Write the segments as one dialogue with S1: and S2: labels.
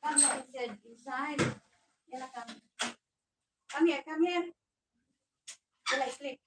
S1: Come here, he said, inside. Yalla, come. Come here, come here. Yalla, sleep.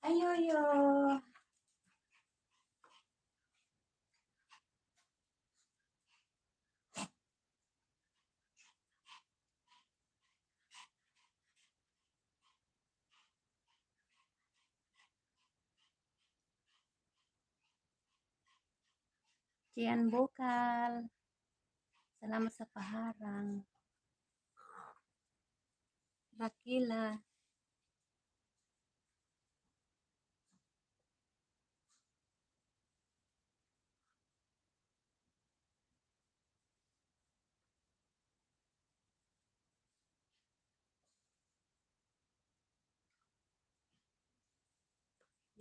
S1: Ayoyo. Cian Bukal. Salamat sa paharang. Rakila.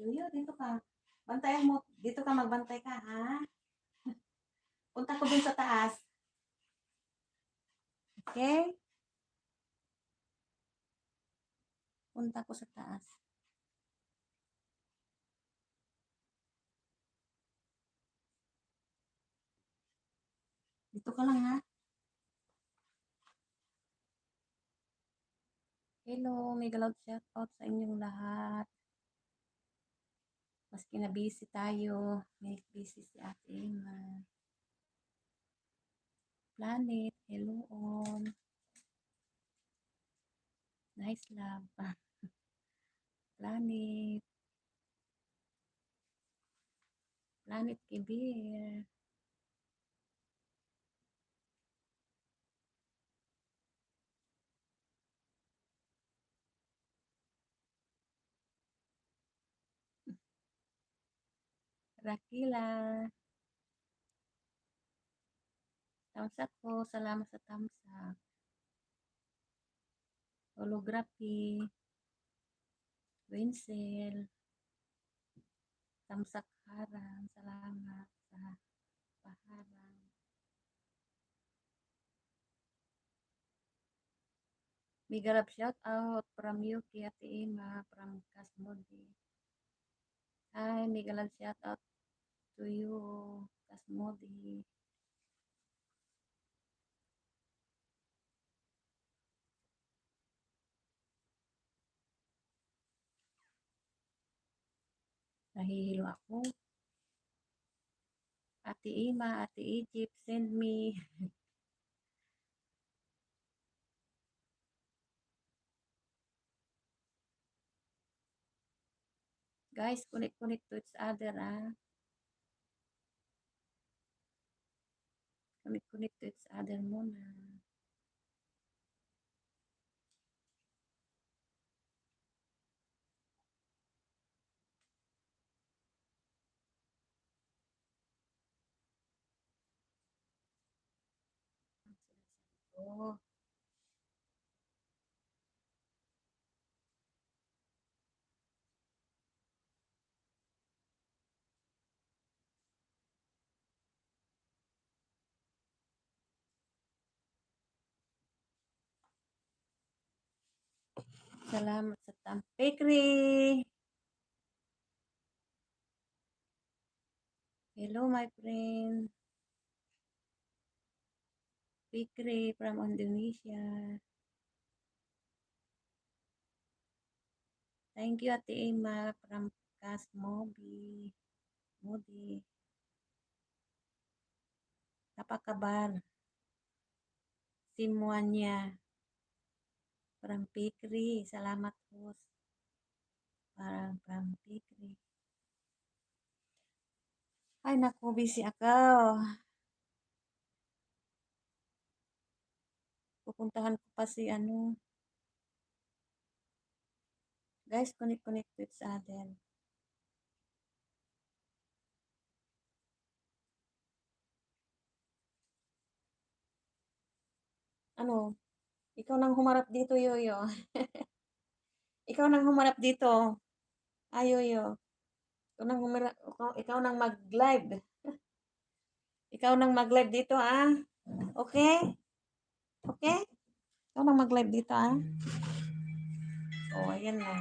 S1: Yoyo, dito ka. Bantayan mo. Dito ka, magbantay ka, ha? Punta ko dun sa taas. Okay? Punta ko sa taas. Dito ka lang, ha? Hello, may galawad shout out sa inyong lahat. Maski na busy tayo, may busy si Ate Emma. Planet, hello on. Nice love. Planet. Planet Kibir. Rakila. Tamsak po. Salamat sa tamsak. Holography. Winsel. Tamsak harang. Salamat sa paharang. Big love shout out from Yuki Ate Emma from Kasmodi. Hi, big love shout out to you, Kasmodi. Nahihilo ako. Ate Emma, Ate Egypt, send me. Guys, connect to each other, ah. Connect to each other muna. Oh, salamat sa Pikri. Hello, my friend. Pikri from Indonesia. Thank you, Ate Emma from Kasmobi. Modi. Apa kabar? Semuanya. From Pikri. Salamat host. Parang from Pikri. Ay, naku, busy ako. Pupuntahan ko pa si ano. Guys, connect to each other. Ano? Ikaw nang humarap dito, Yoyo. Ikaw nang humarap dito. Ay, Yoyo. Ikaw nang mag-live. Ikaw nang mag-live dito, ah. Okay? Okay? Ikaw nang mag-live dito, ah. Oh, ayan na.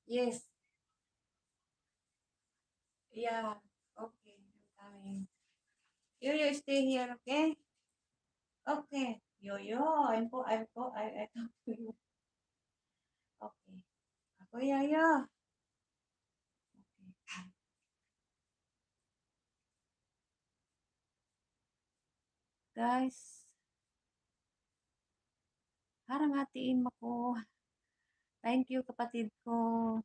S1: Yes. Yeah. Okay. I'm coming. Yoyo, stay here, okay? Okay. Yoyo, I talk to you. Okay. Ako, Yoyo. Okay. Guys, harang hatiin mo ko. Thank you, kapatid ko.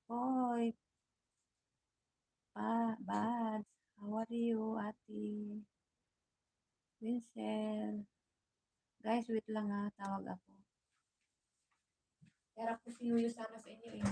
S1: Hoy, Bads. How are you, ate? Vincent. Guys, wait lang ha. Tawag ako. Harap ko si Yuyo sana sa inyo eh.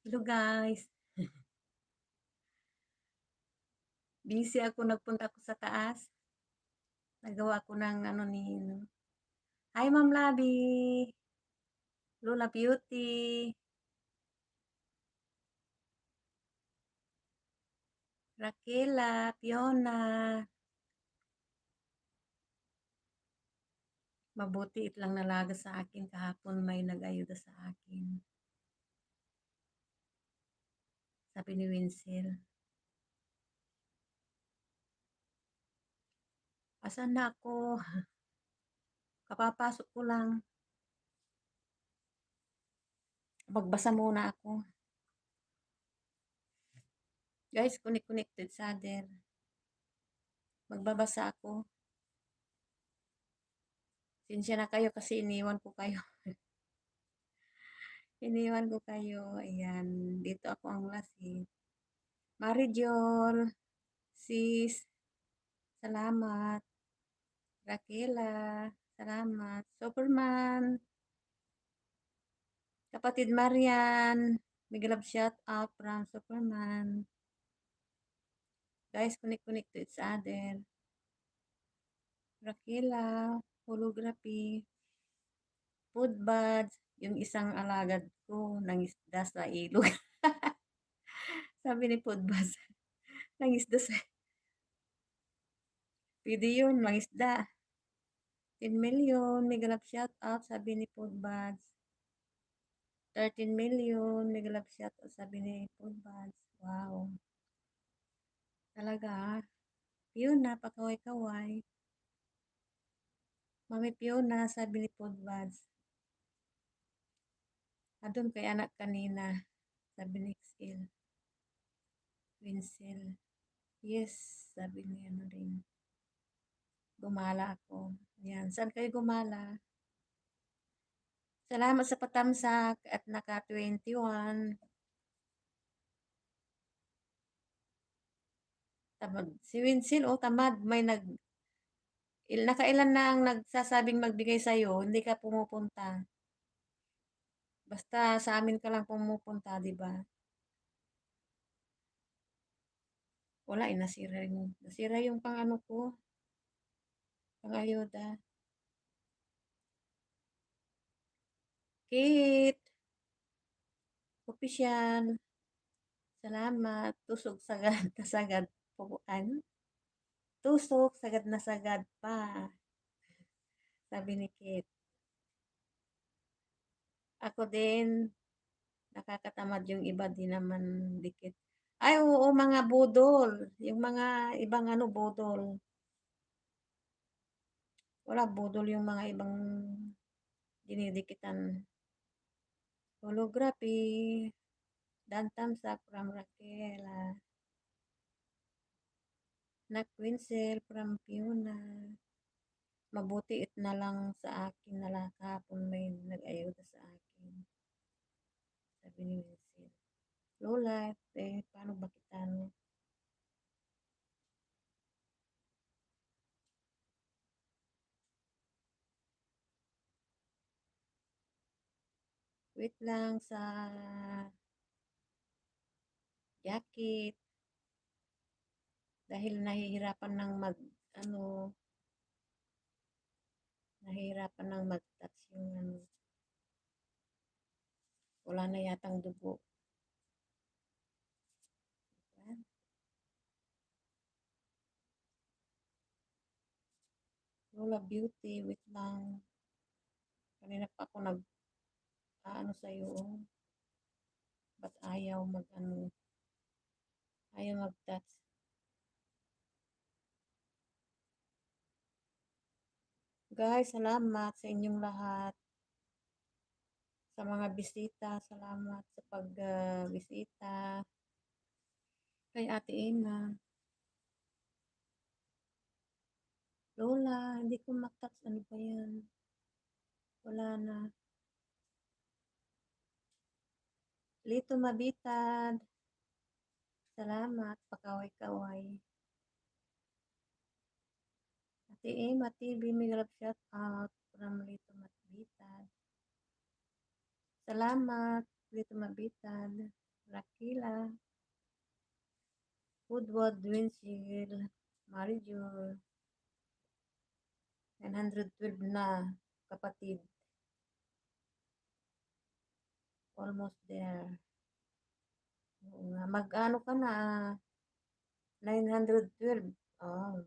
S1: Hello guys, busy ako, nagpunta ako sa taas. Nagawa ko ng ano ni Hi Ma'am Labi, Lola Beauty, Raquela, Fiona. Mabuti itlang nalaga sa akin kahapon, may nag-ayuda sa akin. Sabi ni Winsel. Asan na ako? Kapapasok ko lang. Magbasa muna ako. Guys, connected sa other. Magbabasa ako. Sinsya na kayo kasi iniwan ko kayo. Iniwan ko kayo. Ayan. Dito ako ang last. Marijol. Sis. Salamat. Raquela. Salamat. Superman. Kapatid Marian. Big love shout out from Superman. Guys, connect to each other. Raquela. Holography. Food buds. Yung isang alagad ko nangisda sa ilog. Sabi ni Food buds. Nangisda sa pwede yun, mangisda. 10 million, mega love shout out, sabi ni Food buds. 13 million, mega love shout out, sabi ni Food buds. Wow. Talaga, Fiona, pakaway-kaway. Mami Fiona, sabi ni Food buds. Adun kay anak kanina, sabi ni Xil. Winsel. Yes, sabi ni ano rin. Gumala ako. Yan, saan kayo gumala? Salamat sa patamsak at naka 21. Tamad. Si Winsel, oh, tamad. May nakailan na ang nagsasabing magbigay sa'yo, hindi ka pumupunta. Basta sa amin ka lang pumupunta, di ba? Wala, nasira yung pang ano ko, pang ayuda. Kate, opisyal, salamat, tusok sagad na sagad po, ano? Tusok sagad na sagad pa, sabi ni Kate. Ako din, nakakatamad yung iba din naman dikit. Ay, oo, mga budol. Yung mga ibang ano, budol. Wala, budol yung mga ibang dinidikitan. Holography. Dantamsak from Raquela. Nakwinsel from Fiona. Mabuti it na lang sa akin na kahapon may nag-ayuda sa akin. Sabi ni Winsel. Lola, paano ba kita no? Wait lang sa jacket. Dahil nahihirapan ng ano, nahihirapan ng mag-touch yung ano. Wala na yatang dugo. Diba? Lola Beauty, wait lang. Kanina pa ako ano sa'yo, oh. Ba't ayaw mag-ano, ayaw mag-touch. Guys, salamat sa inyong lahat. Sa mga bisita, salamat sa pag-bisita. Kay Ate Ina. Lola, hindi ko matouch. Ano ba yan? Wala na. Lito Mabitad. Salamat. Pakaway-kaway. Ate Emma TV, may love shout out from Lito Mabitad. Salamat, Lito Mabitad. Rakila, Woodward, Winchell, Marijol, 912 na kapatid. Almost there. Oo nga, mag-ano ka na, 912. Oh,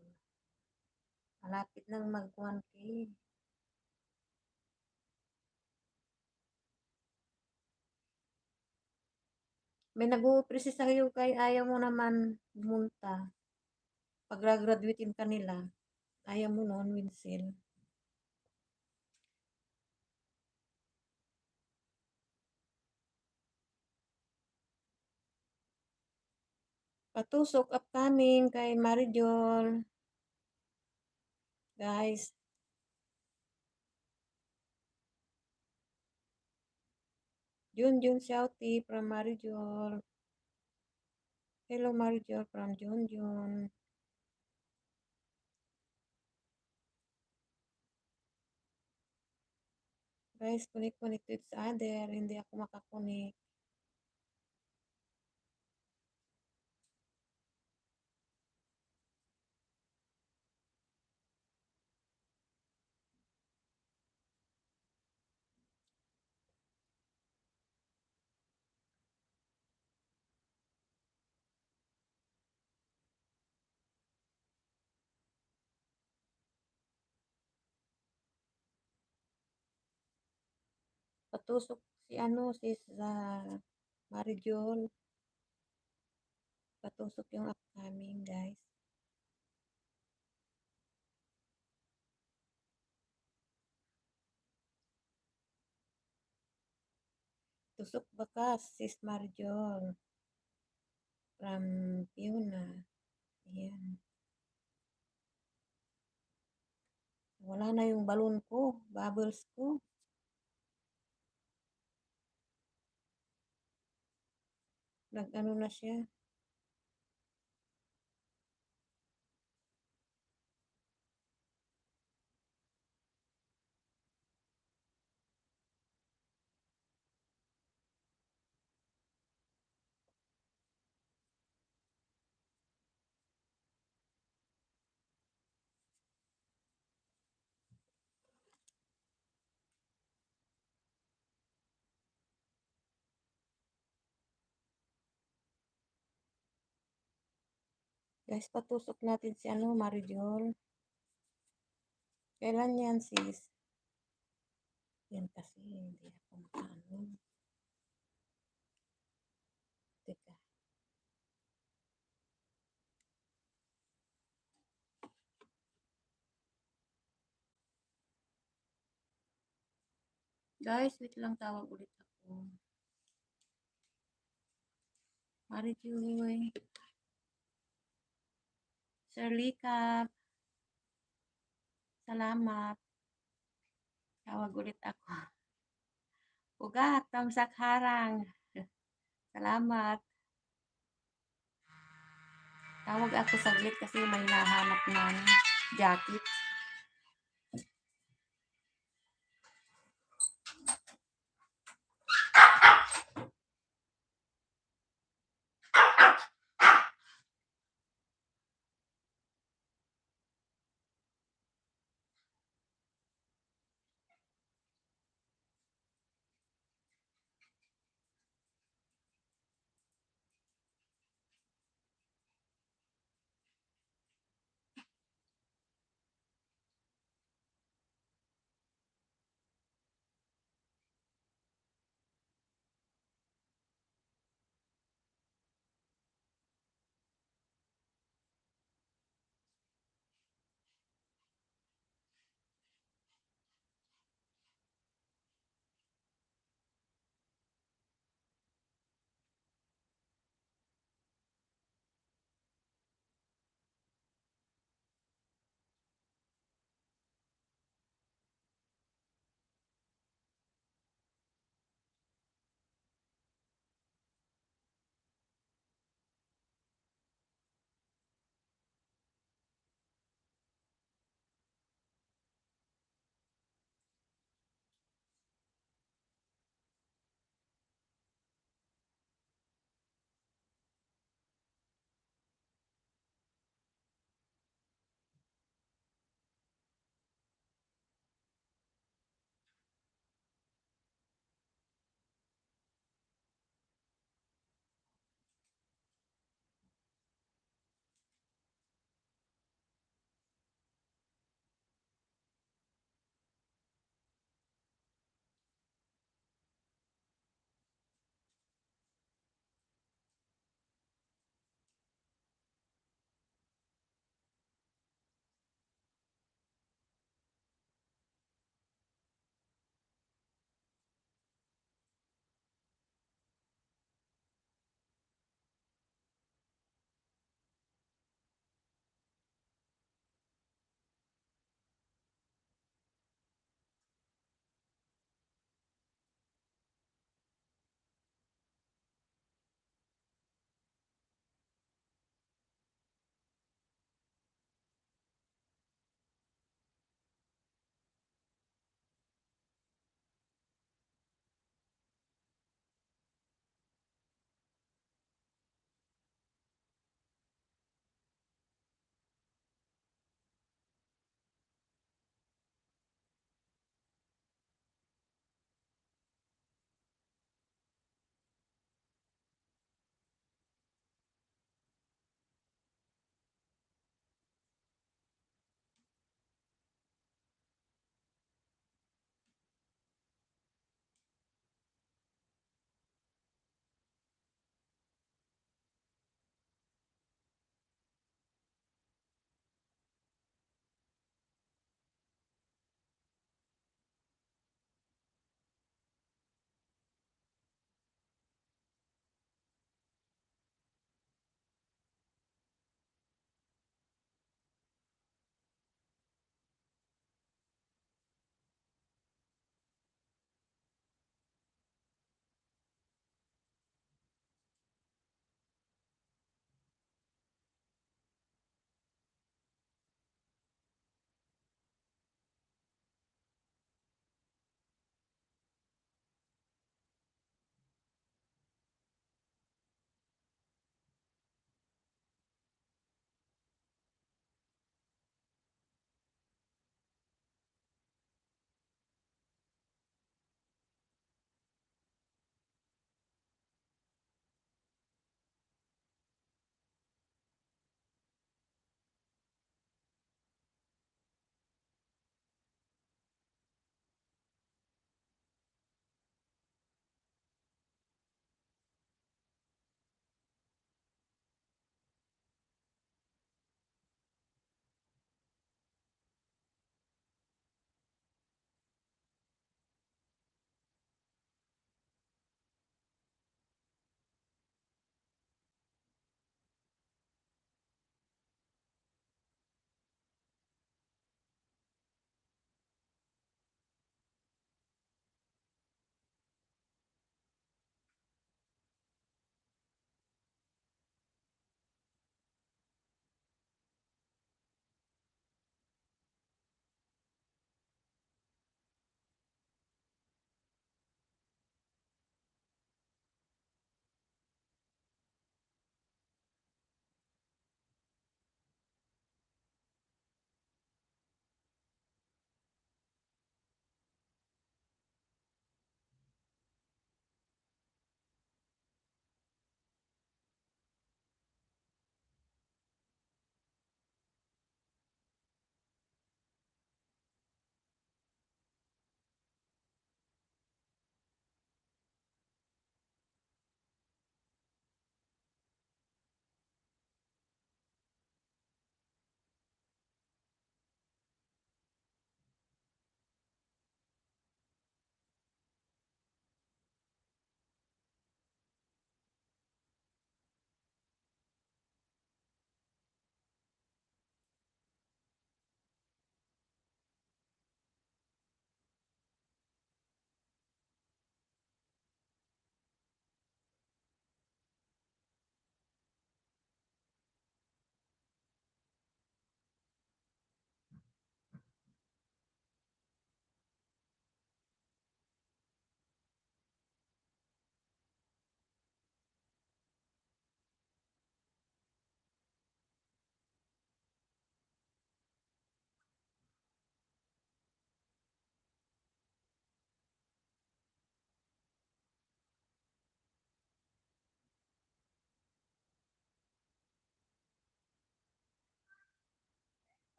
S1: malapit nang mag 1K. May nag-uumpisa sa'yo kay ayaw mo naman bumunta. Pag graduatein ka nila, ayaw mo noon, Winsil. Patusok upcoming kay Marijol. Guys, Junjun Shouty from Marijol. Hello Marijol from Junjun. Guys, connect to each other. Hindi ako makakonek. Patusok si ano, si sa Marijol. Patusok yung upcoming, guys. Tusok bakas, sis Marijol. From Fiona. Ayan. Wala na yung balon ko, bubbles ko. Nag-ano na siya. Guys, patusok natin si ano, Marijol. Kailan yan, sis? Yan kasi, hindi ako makaano. Teka. Guys, wait lang, tawag ulit ako. Marijoy. Sir Likap. Salamat. Tawag ulit ako. Ugat, tamsak harang. Salamat. Tawag ako saglit kasi may nahanap ng jacket.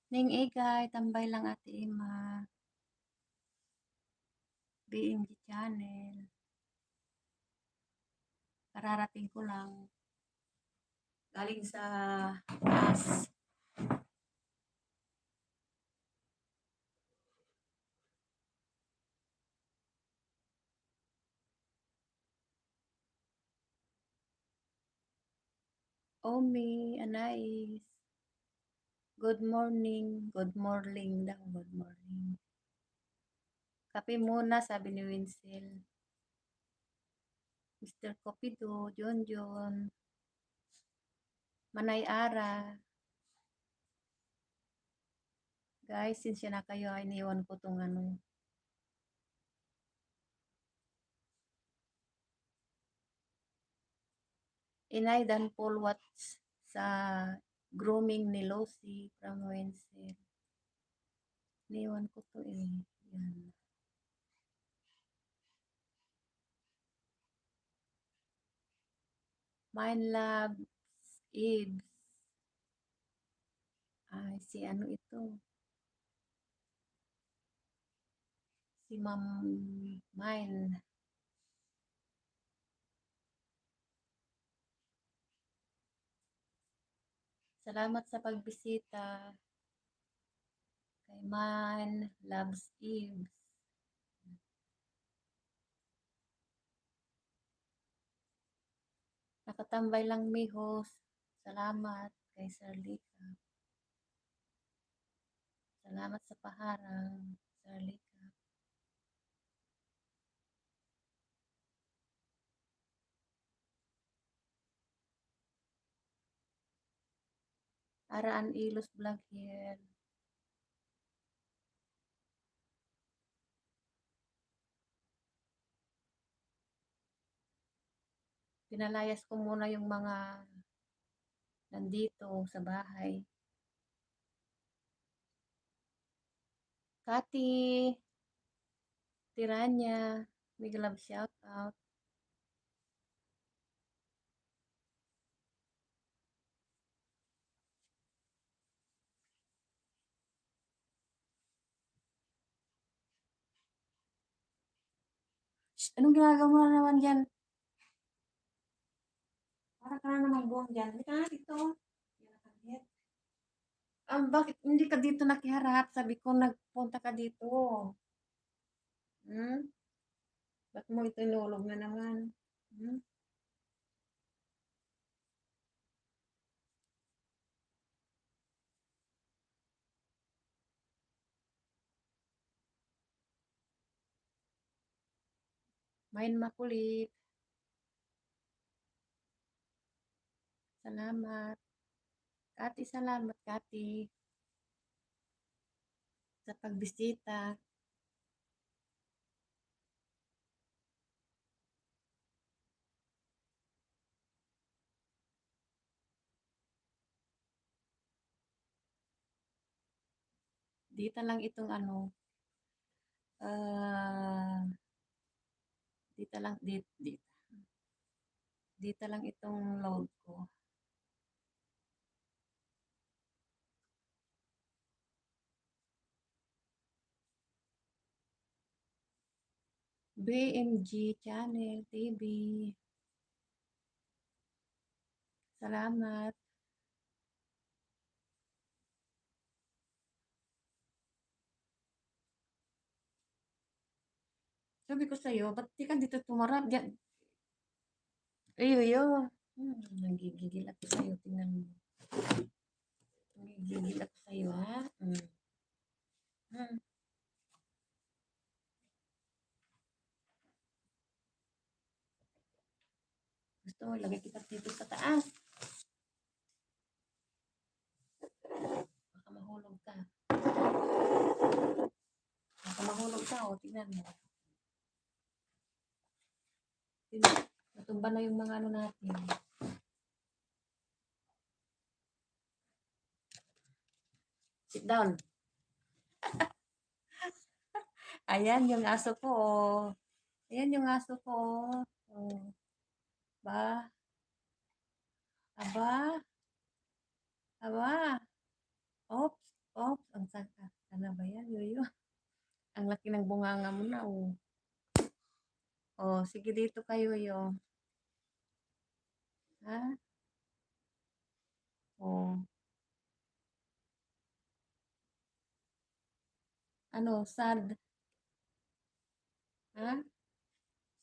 S1: Ning Igay, tambay lang Ate Ima. BMG Channel. Kararating ko lang. Galing sa taas. Omi, Anais. Good morning. Good morning daw. Good morning. Kape muna, sabi ni Winsel. Mr. Copido, John John. Manay Ara. Guys, sinsya na kayo. Iniwan ko tong ano. Inay Dan Paul Watts sa grooming ni Lucy from Winsel. Iniwan ko to eh. Yan. Mine loves Ibs. Ay, si ano ito? Si Ma'am Mine. Salamat sa pagbisita. Kay Mine loves Ibs. Nakatambay lang mihos. Salamat kay Sir Lika. Salamat sa paharang, Sir Lika. Araan Ilos Vlog here. Pinalayas ko muna yung mga nandito sa bahay. Kati, Tiranya, big love shout out. Shh, anong ginagawa mo na naman dyan? Para ka na naman buong dyan. Hindi ka nga dito. Bakit hindi ka dito nakiharap? Sabi ko, nagpunta ka dito. Hmm? Ba't mo ito inulog na naman? Hmm? Main makulit. Salamat. Kati, salamat, Kati. Sa pagbisita. Dito lang itong ano. Dito lang, dito lang itong load ko. BMG Channel TV. Salamat. Sabi ko sa'yo, ba't di ka dito tumarap? Diyan. Ayo. Nanggigigil ako sa'yo. Tingnan mo. Nanggigigil ako sa'yo, ha? Hmm. Gusto mo, ilagay kita dito sa taas. Baka mahulog ka. Baka mahulog ka, o. Tingnan mo. Natumba na yung mga ano natin. Sit down. Ayan yung aso ko. Ayan yung aso ko. Oh. Ba? Aba? Aba? Oops. Oops, ang saka ano ba yan, yoyo? Ang laki ng bunganga mo na, oh. Oh, sige dito ka, yoyo. Ha? Oh, ano, sad? Ha?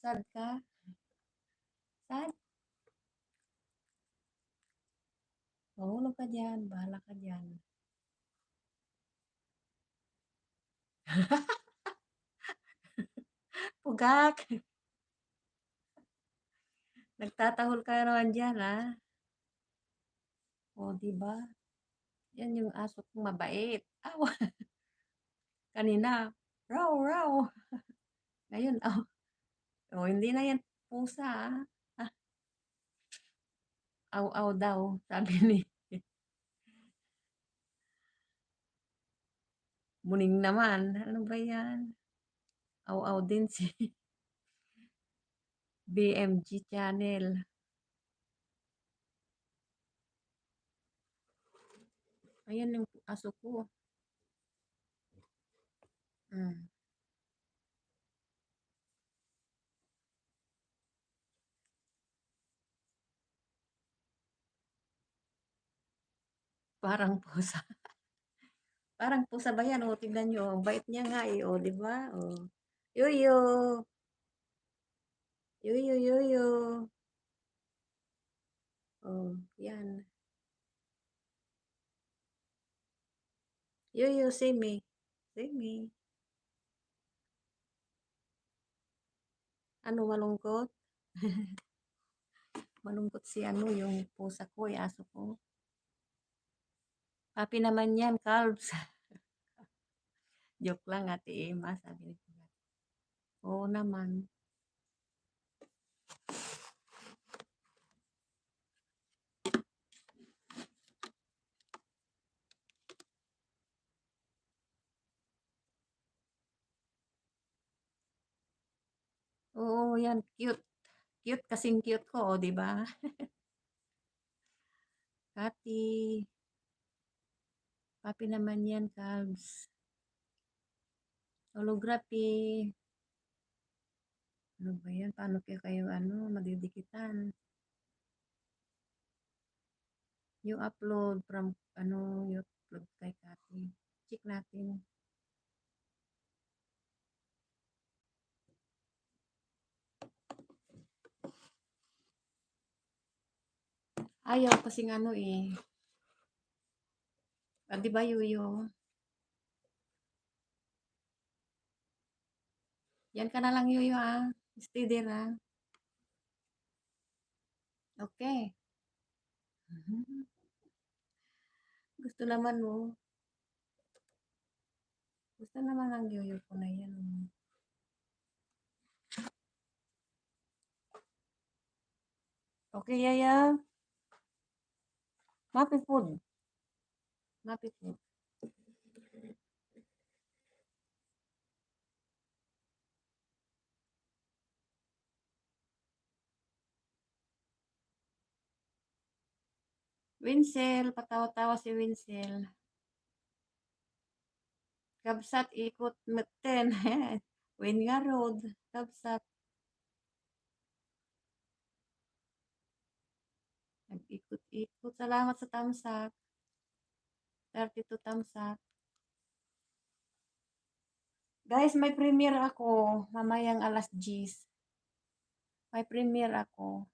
S1: Sad ka? Sad? Mahulog ka dyan, bahala ka dyan. Pugak! Nagtatahol ka naman dyan, ha? O, di ba? Yan yung aso kong mabait. Aw, kanina, raw, raw. Ngayon, oh, oh, hindi na yan pusa, ah. Ah, aw, aw daw, sabi ni Muning naman. Ano ba yan? Aw, aw din si BMG channel. Ayan yung aso ko. Mm. Parang pusa. Parang pusa ba yan? O, tignan nyo. Ang bait niya nga eh. O, di ba? O. Yuyo. Yuyo, yuyo. O, yan. Yuyo, see me. See me. Ano, malungkot? Malungkot si ano, yung pusa ko, yung aso ko. Happy naman yan, calves. Joke lang, Ate Emma, sabi ni Kuya. Oo naman. Oo, yan, cute. Cute kasing cute ko, oh, di ba? Kati. Happy naman yan, calves. Holography. Ano ba yan? Paano kayo ano, madidikitan? Yung upload from, ano, yung upload kay Kati. Check natin. Ayaw kasing ano eh. Ah, di ba, Yuyo? Yan ka na lang, Yuyo, ah. Stay there, ah. Okay. Mhm. Gusto naman mo. Gusto naman ang Yuyo ko na yan. Oh. Okay, Yaya. Mapi food. Mapi food. Winsel, patawa-tawa si Winsel. Kabsat ikot meten. Win nga road. Kabsat. Nag-ikot-ikot. Salamat sa tamsak. 32 tamsak. Guys, may premiere ako. Mamayang alas 10. May premiere ako.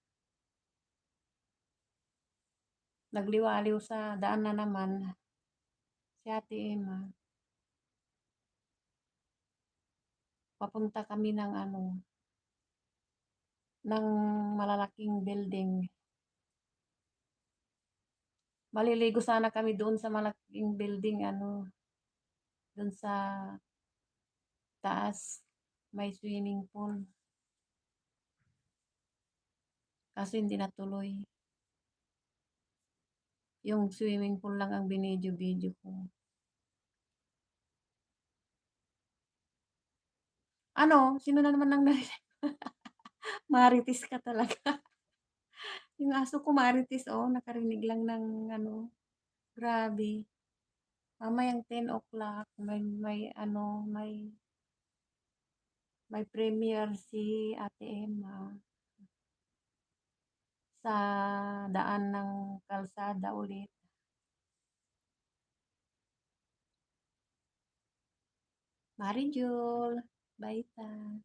S1: Nagliwaliw sa daan na naman. Si Ate Emma. Papunta kami ng ano, ng malalaking building. Maliligo sana kami doon sa malaking building, ano, doon sa taas. May swimming pool. Kaso hindi natuloy. Yung swimming pool lang ang binidyo-video ko. Ano? Sino na naman ang narinig? Marites ka talaga. Yung aso ko marites, oh. Nakarinig lang ng ano. Grabe. Mamayang 10 o'clock may premiere si Ate Emma sa daan ng kalsada ulit. Marijol, Baita.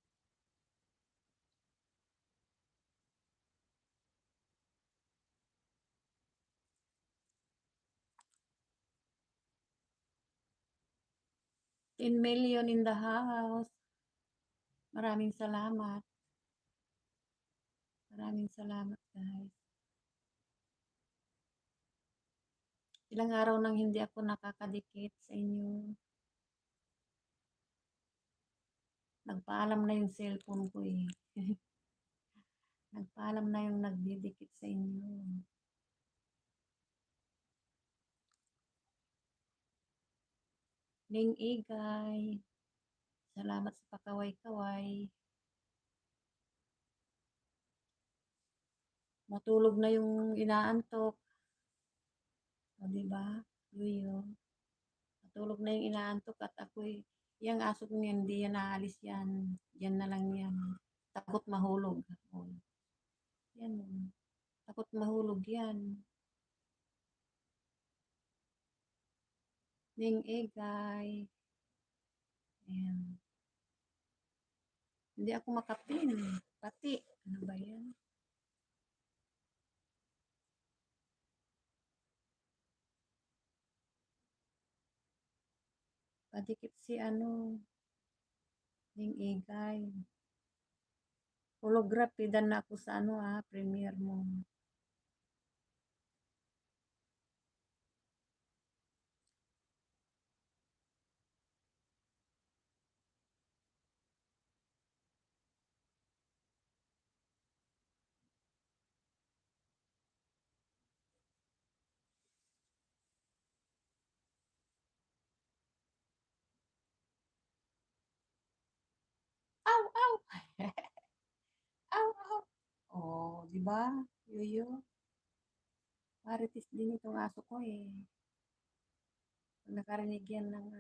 S1: $10 million in the house. Maraming salamat. Maraming salamat, guys. Ilang araw nang hindi ako nakakadikit sa inyo. Nagpaalam na yung cellphone ko eh. Nagpaalam na yung nagdidikit sa inyo. Ning Igay. Salamat sa pakaway-kaway. Matulog na yung inaantok. O, diba? Yuyo. Matulog na yung inaantok at ako'y, yung aso ko yan, hindi yan naalis yan. Yan na lang yan. Takot mahulog. O, yan. Takot mahulog yan. Ning Igay. Ayan. Hindi ako makapin. Pati. Ano ba yan? Padikit si Ning Igay. Holography dan na ako sa premiere mo. Aw, aw! Aw, aw! Oh, di ba? Yuyo. Marites din itong aso ko eh. Pag nakarinig yan ng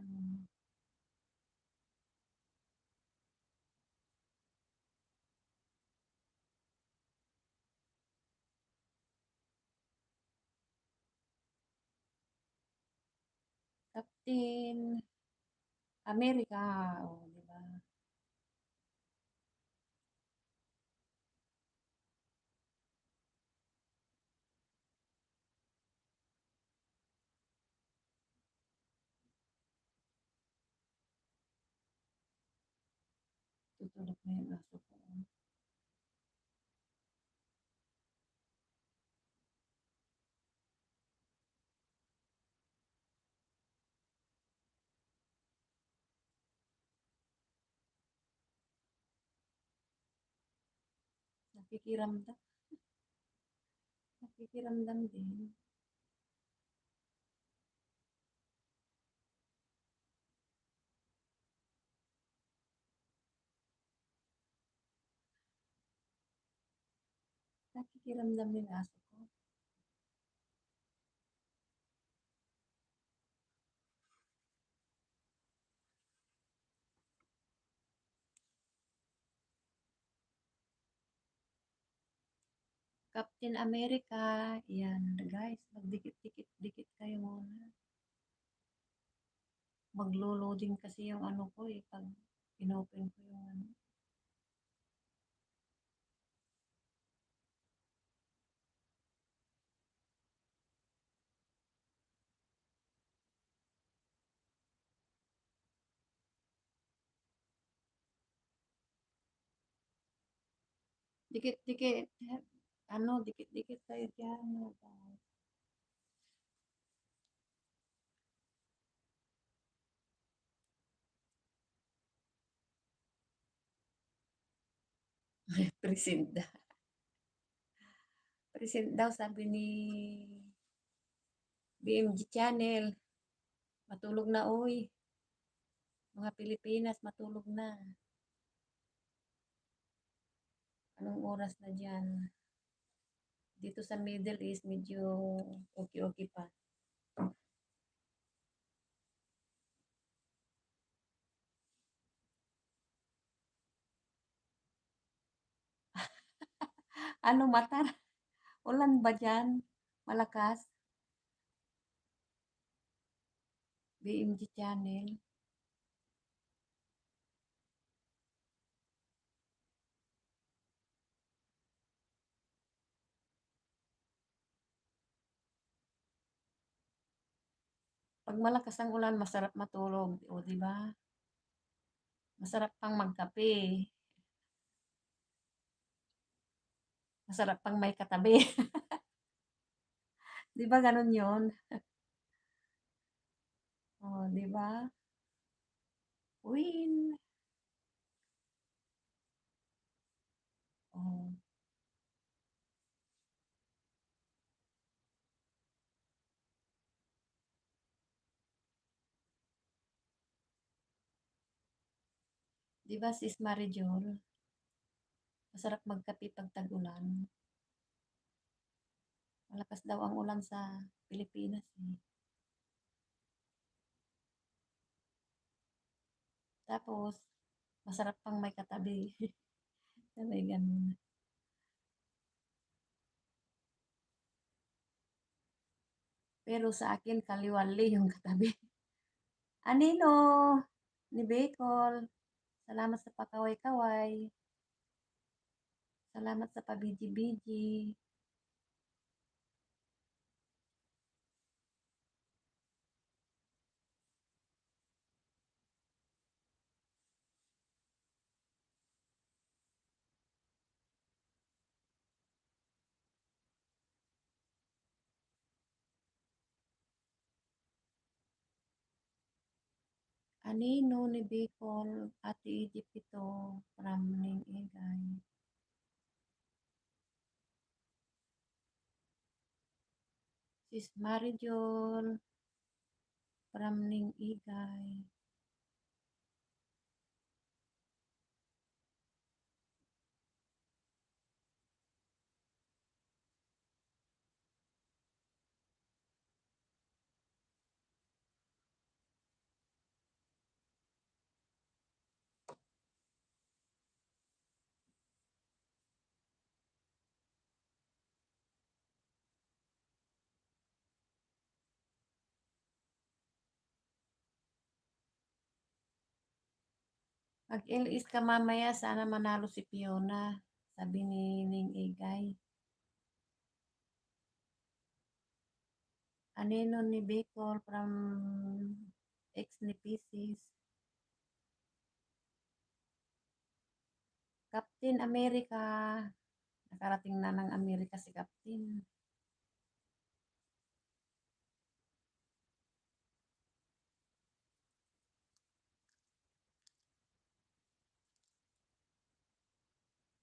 S1: Captain America. Oh, di ba? Tutulog na yung aso ko. Nakikiramdam. Nakikiramdam din. Nakikiramdam din aso ko. Captain America. Yan, guys. Magdikit-dikit-dikit kayo muna. Maglo-loading kasi yung ko eh. Pag inopen ko yung Dikit-dikit. Dikit-dikit tayo dyan. Present daw. Present daw, sabi ni BMG Channel. Matulog na, uy. Mga Pilipinas, matulog na. Anong oras na dyan? Dito sa Middle East, medyo okay-okay pa. Ano matar? Ulan ba diyan? Malakas? BMG channel. 'Pag malakas ang ulan masarap matulog, o 'di ba? Masarap pang magkape, masarap pang may katabi. 'Di ba gano'n 'yun? Oh, 'di ba? Win. Oh, 'di ba Sis Marijol, masarap magkape 'pag tag-ulan. Malakas daw ang ulan sa Pilipinas, eh. Tapos masarap pang may katabi, sabay gano'n. Pero sa akin kaliwali yung katabi. Anino ni Bicol, salamat sa pakaway-kaway, salamat sa pabiji-biji. Anino ni Bicol, Ate Egypt ito, from Ning-Egay. Sis Marijol, from Ning-Egay. Mag-LS ka mamaya, sana manalo si Fiona, sabi ni Ning-Egay. Anino ni Bicol, from ex ni Pisces. Captain America, nakarating na ng Amerika si Captain.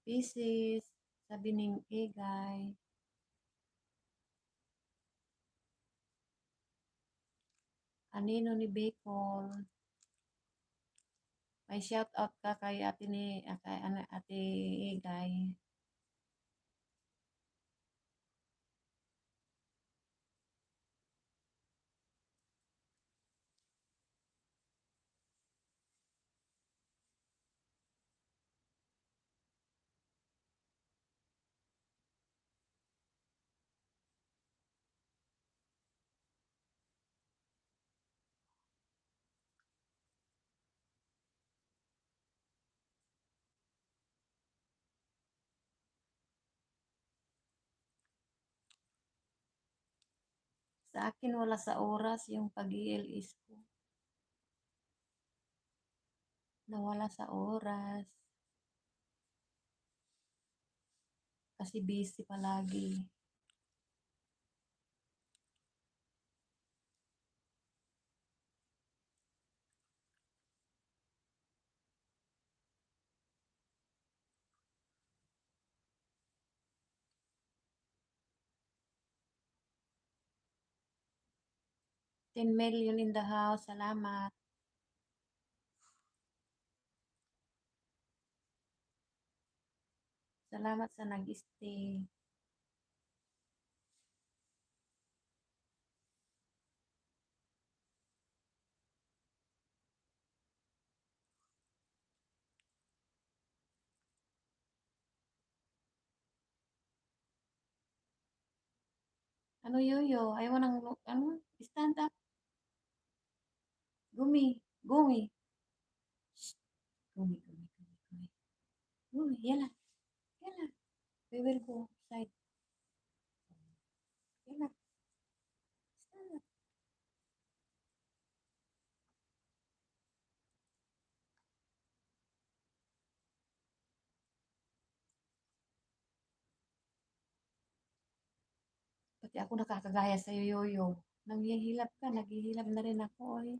S1: Pisces, sabi ning Egay. Anino ni Bicol. May shout out ka kay ate ni kay ate Egay. Sa akin wala sa oras yung pag-i-LS ko. Nawala sa oras. Kasi busy palagi. $10 million in the house. Salamat. Salamat sa nag-stay. Ano, Yoyo? Ayaw mo ng, ano, stand up. Gumi. Gumi. Shh. Gumi, gumi, gumi, gumi. Gumi, yala. Yala. We will go outside. Yala. Stand up. Pati ako nakakagaya sa'yo, Yoyo. Nanghihilap ka, naghihilap na rin ako eh.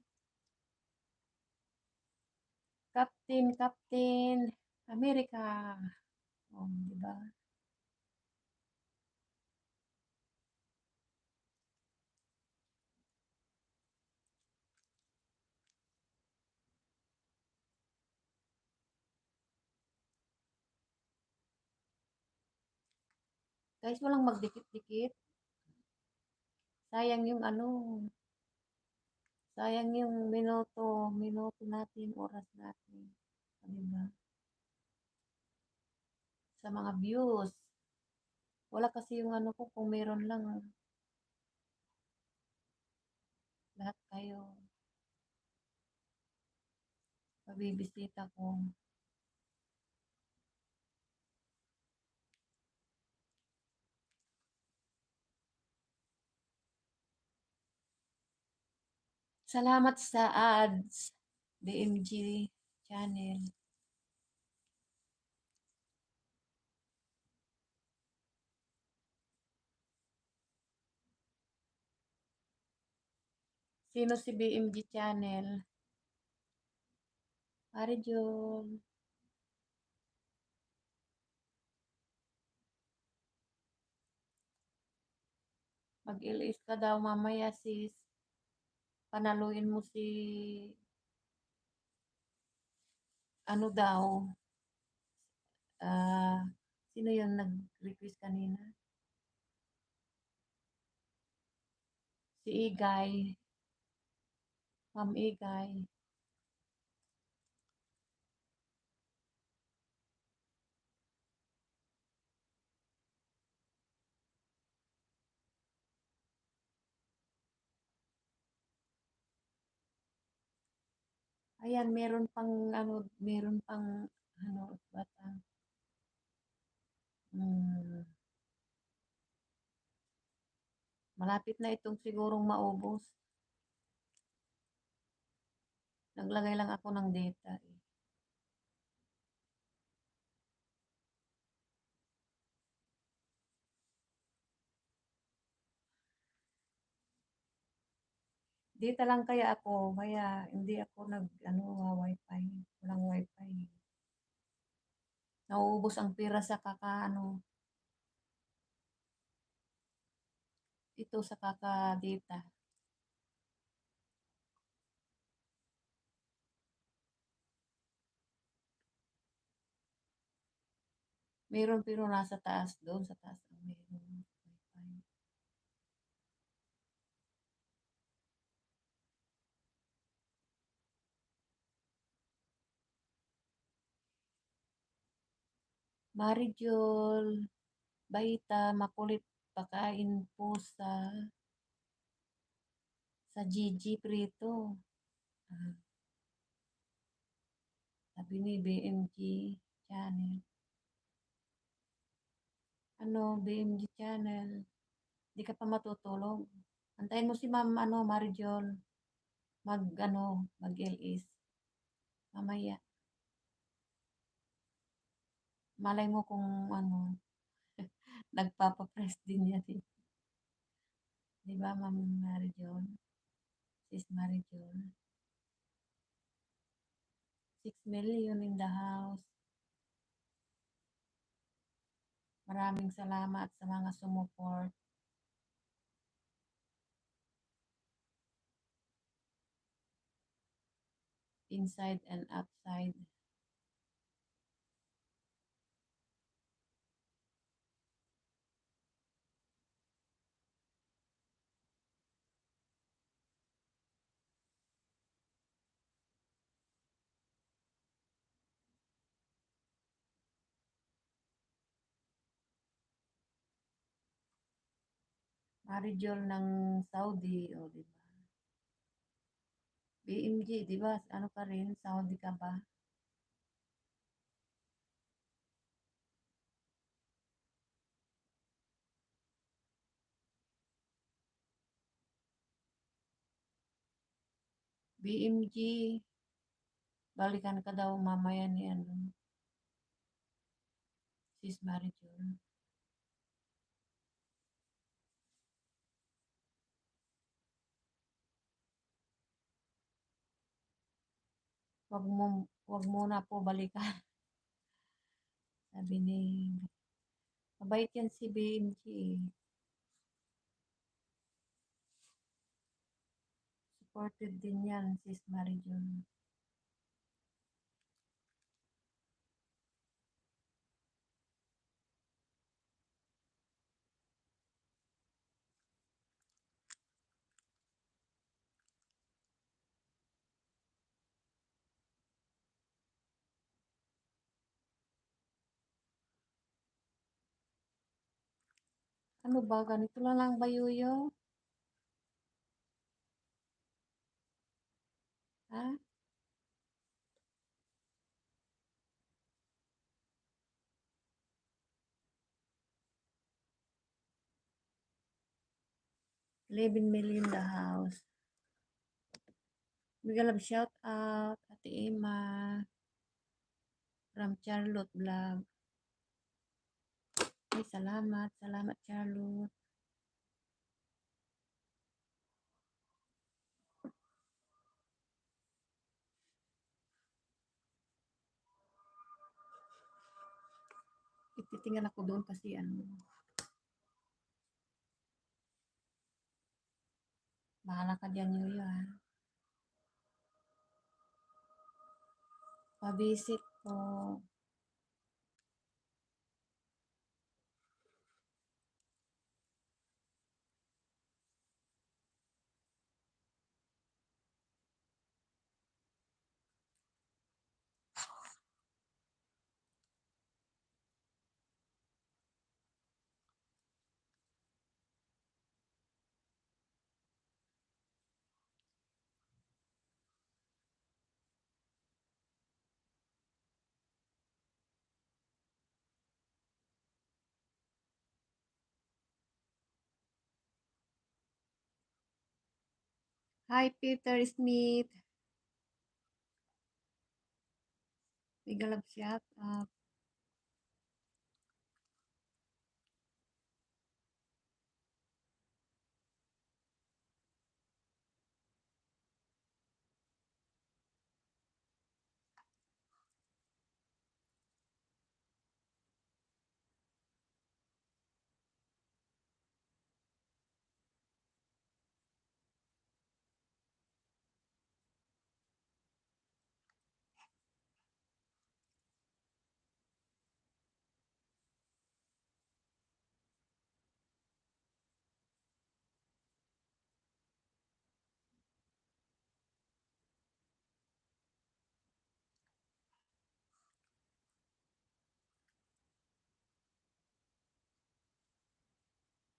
S1: Captain, Captain, America. Oh, di ba? Guys, walang magdikit-dikit. Sayang yung ano, sayang yung minuto natin, oras natin. Di ba? Sa mga views. Wala kasi yung ano ko, kung meron lang, lahat kayo, mabibisita ko. Salamat sa ads, BMG channel. Sino si BMG channel? Pare Jun. Mag-LS ka daw mamaya sis. Panaluin mo si, ano daw, ah, sino yung nag-request kanina? Si Igay, Ma'am Igay. Ayan, meron pang, ano, bata. Hmm, malapit na itong sigurong maubos. Naglagay lang ako ng data eh. Data lang kaya ako, kaya hindi ako ano, wifi. Walang wifi. Nauubos ang pera sa ano, ito sa data. Meron pero nasa taas doon, sa taas ang meron wifi. Marijol, Baita, makulit pakain po sa Gigi Prito. Ah, sabi ni BMG channel. Ano, BMG channel. Hindi ka pa matutulog. Antayin mo si Ma'am ano, Marijol mag-LS. Mamaya. Malay mo kung ano, nagpapapress din yan eh. Di ba, Ma'am Marijol? Sis Marijol. 6 million in the house. Maraming salamat sa mga sumuport. Inside and outside. Marijol ng Saudi, o di ba? BMG, di ba? Ano ka rin? Saudi ka ba? BMG, balikan ka daw mamaya ni ano, sis Marijol. Wag mo, wag muna po balikan. Sabi ni, mabait yan si BMG eh. Supported din yan, sis Marijol. Ano ba? Ganito na lang ba, Yuyo? Ha? Live in Melinda house. Bigyan love shout out, Ate Emma, from Charlotte Vlog. Ay, salamat. Salamat, Charlotte. Ititingnan ako doon kasi ano, bahala ka dyan, Yuyo, ha? Pa-visit po. Hi, Peter Smith. Bigyan love shout out.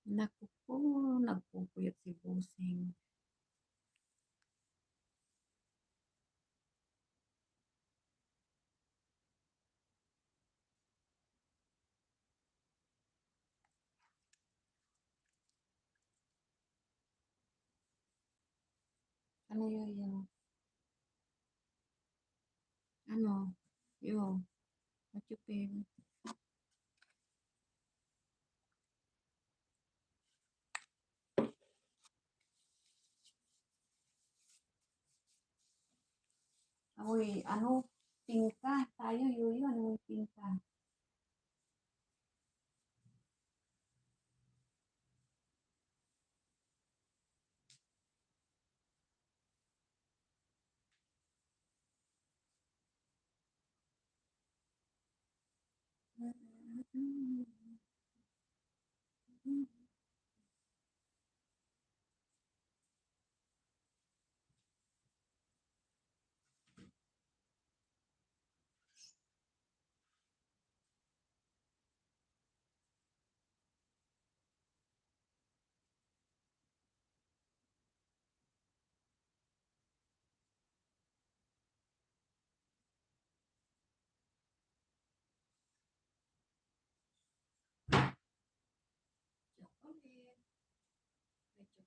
S1: Naku po, nagpupuyat si Busing. Ano yun? Ano? Yo, what you feel? Uy, ano? Tingka. Tayo, Yuyo. Ano yung tingka?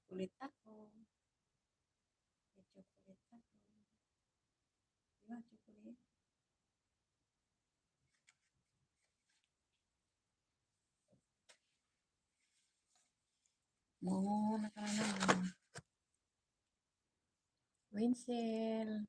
S1: Chocolate ako. May chocolate ako. Diba, chocolate? Oo, naman. Winsel.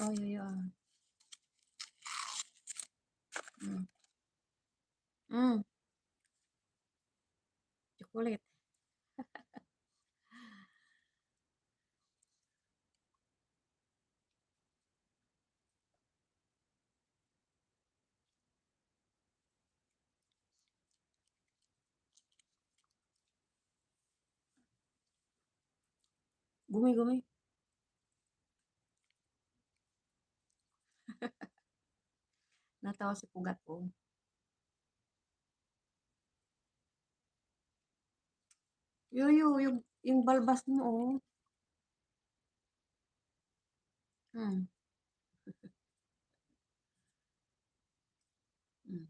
S1: Oh, yo. Mm. Mm. Chocolate. Gumi. Natawa si Pugat ko. Yung balbas mo, oh. Hmm. Hmm.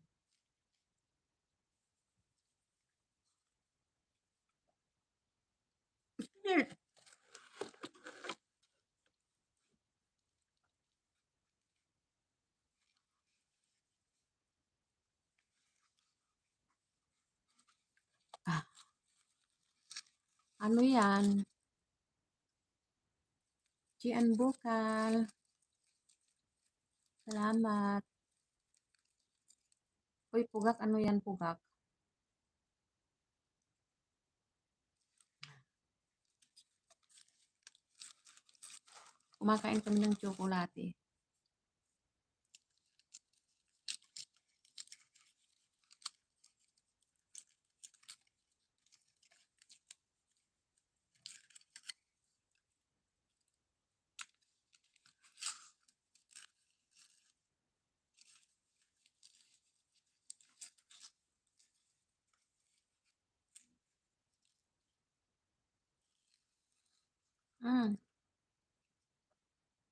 S1: Ah, ano yan? Cian Bukal. Salamat. Uy, Pugak, ano yan, Pugak? Kumakain kami ng tsokolate. Mm.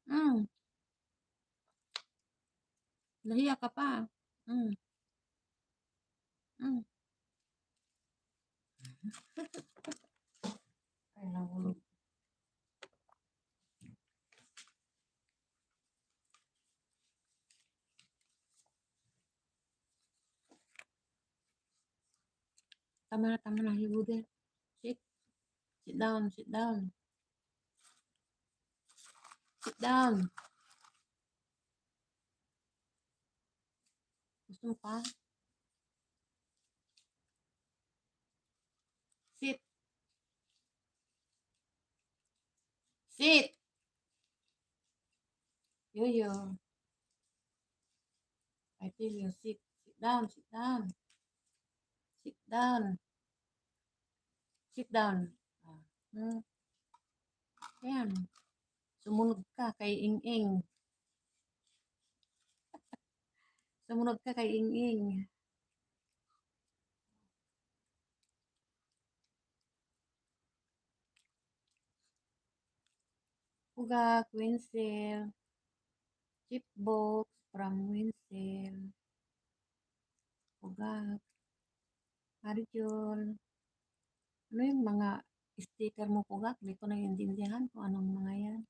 S1: Mm. Nahiya ka pa. Mm. Mm. Ay, nahulog. Tama na, Hibude. Sit. Sit down, sit down. Sit down. Gusto mo pa? Sit. Sit. Yo. I tell you, sit. Sit down, sit down. Sit down. Sit down. Ah. Hmm. Ayan. Sumunod ka kay Ing-ing. Sumunod ka kay Ing-ing. Pugak, Winsel. Chipbox from Winsel. Pugak. Marijol. Ano yung mga sticker mo, Pugak? Hindi ko naiintindihan kung anong mga yan.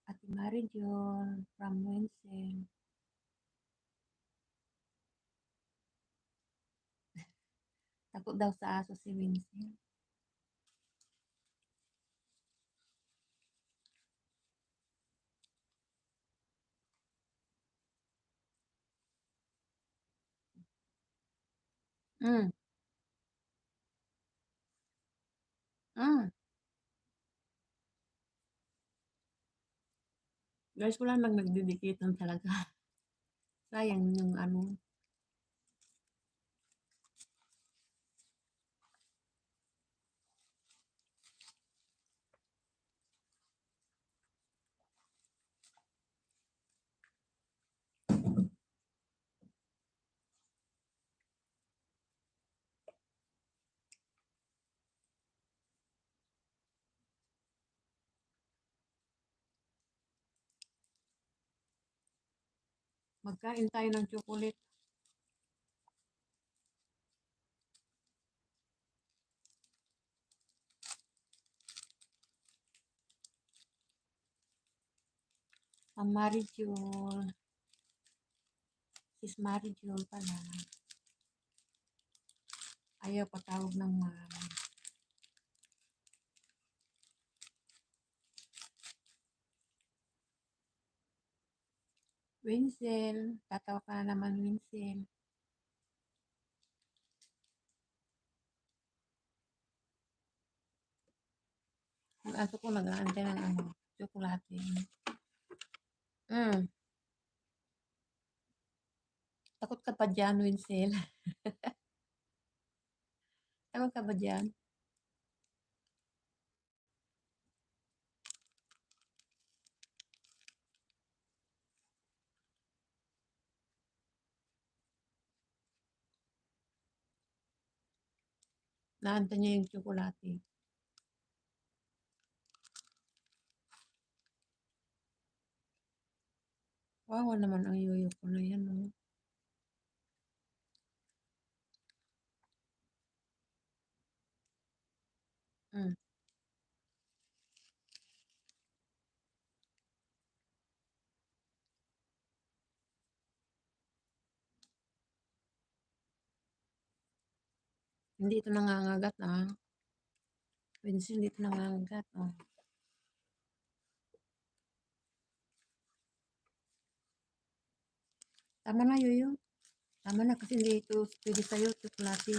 S1: Ate Marijol from Winsel. Takot daw sa aso si Winsel. Mm. Mm. Guys, wala nang nagdidikitan talaga. Sayang yung ano. Magkain tayo ng chocolate. Ang Marijol. Sis Marijol pala. Ayaw patawag ng ma'am. Winsel. Tatawa ka na naman, Winsel. Ang aso ko nag-aantay ng tsokolate. Takot ka pa dyan, Winsel. Takot ka ba dyan? Naantay niya yung tsokolate. Wawa naman ang yoyo ko na yan. Oh. Mm. Hindi ito nangangagat ah. Winsel, hindi ito nangangagat. Oh. Tama na, yoyo. Tama na kasi hindi ito pwede sa'yo, tsokolate.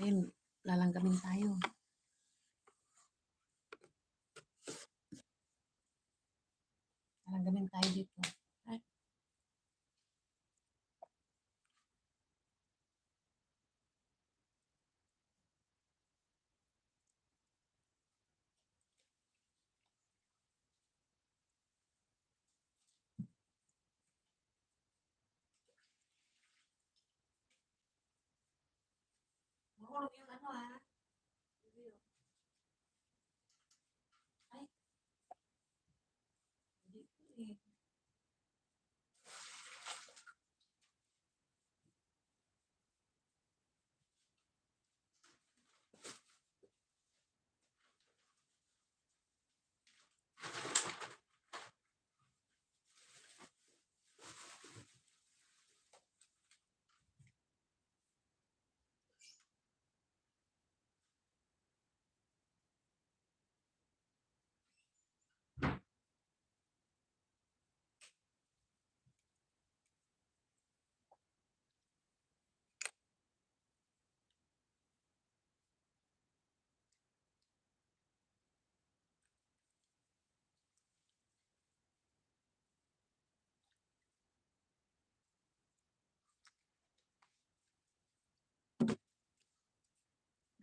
S1: Ayun, lalanggamin tayo. Lalanggamin tayo dito. Ay. Mahulog yung ano ah. Ay. Hindi ko eh.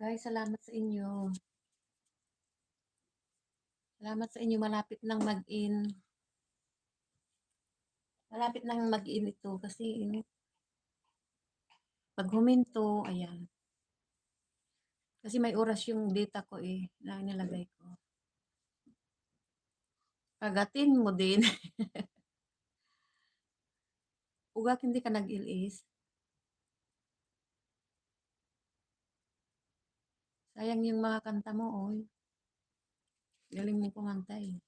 S1: Guys, salamat sa inyo. Salamat sa inyo. Malapit nang mag-in. Malapit nang mag-in ito kasi pag huminto, ayan. Kasi may oras yung data ko eh, na nilagay ko. Kagatin mo din. Ugak hindi ka nag-ilis. Sayang yung mga kanta mo, oy. Galing mo kumanta eh.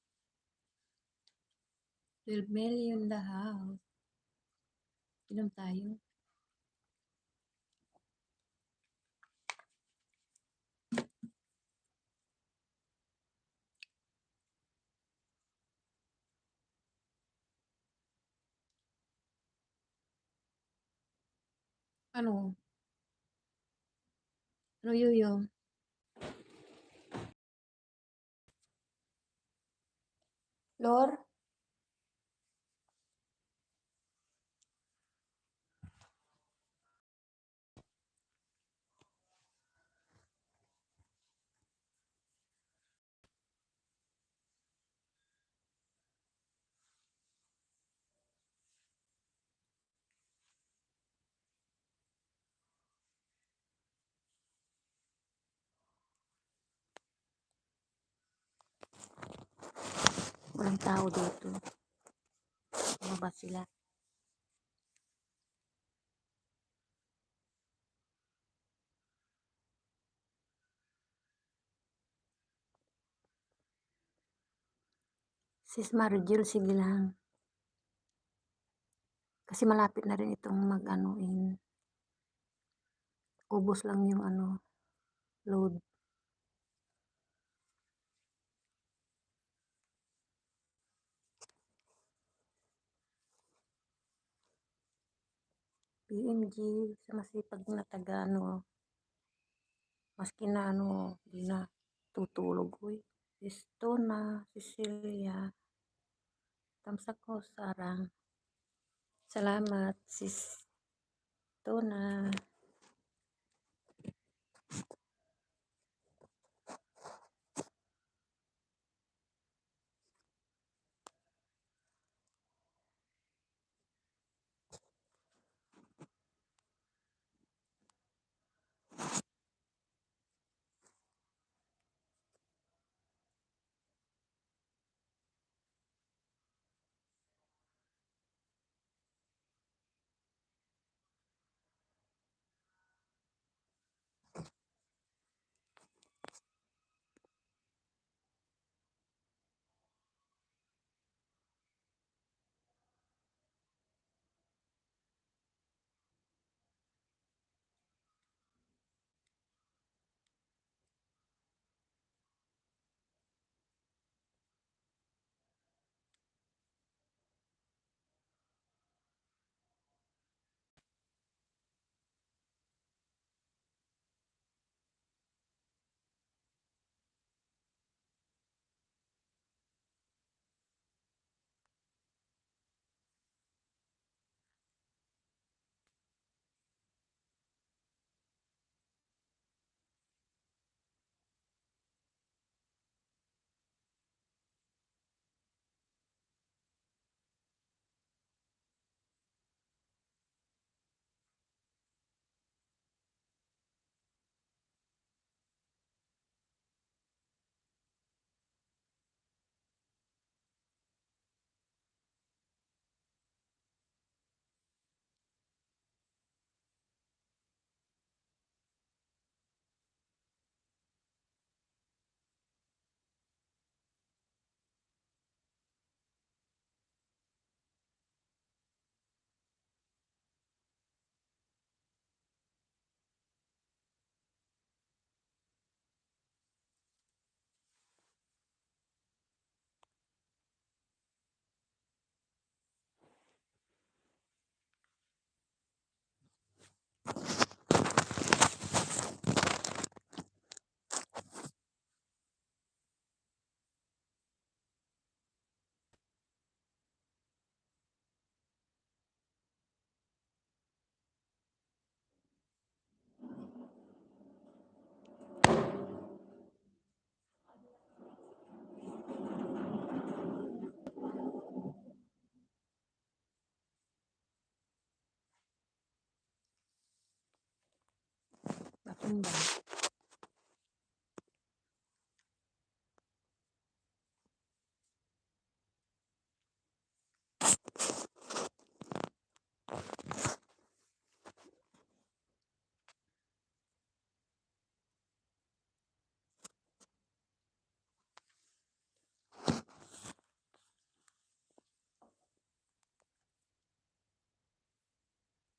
S1: 12 million the house. Inom tayo. Ano? Ano yoyo? Lor? Walang tao dito. Bumaba sila. Sis Marjel, sige lang. Kasi malapit na rin itong mag-anuin. Ubos lang yung load. PMG, sa masipag na taga maski na di na tutulog. Uy. Sis Tona, Cecilia, tamsak ko, sarang. Salamat, sis Tona. Bakit ba?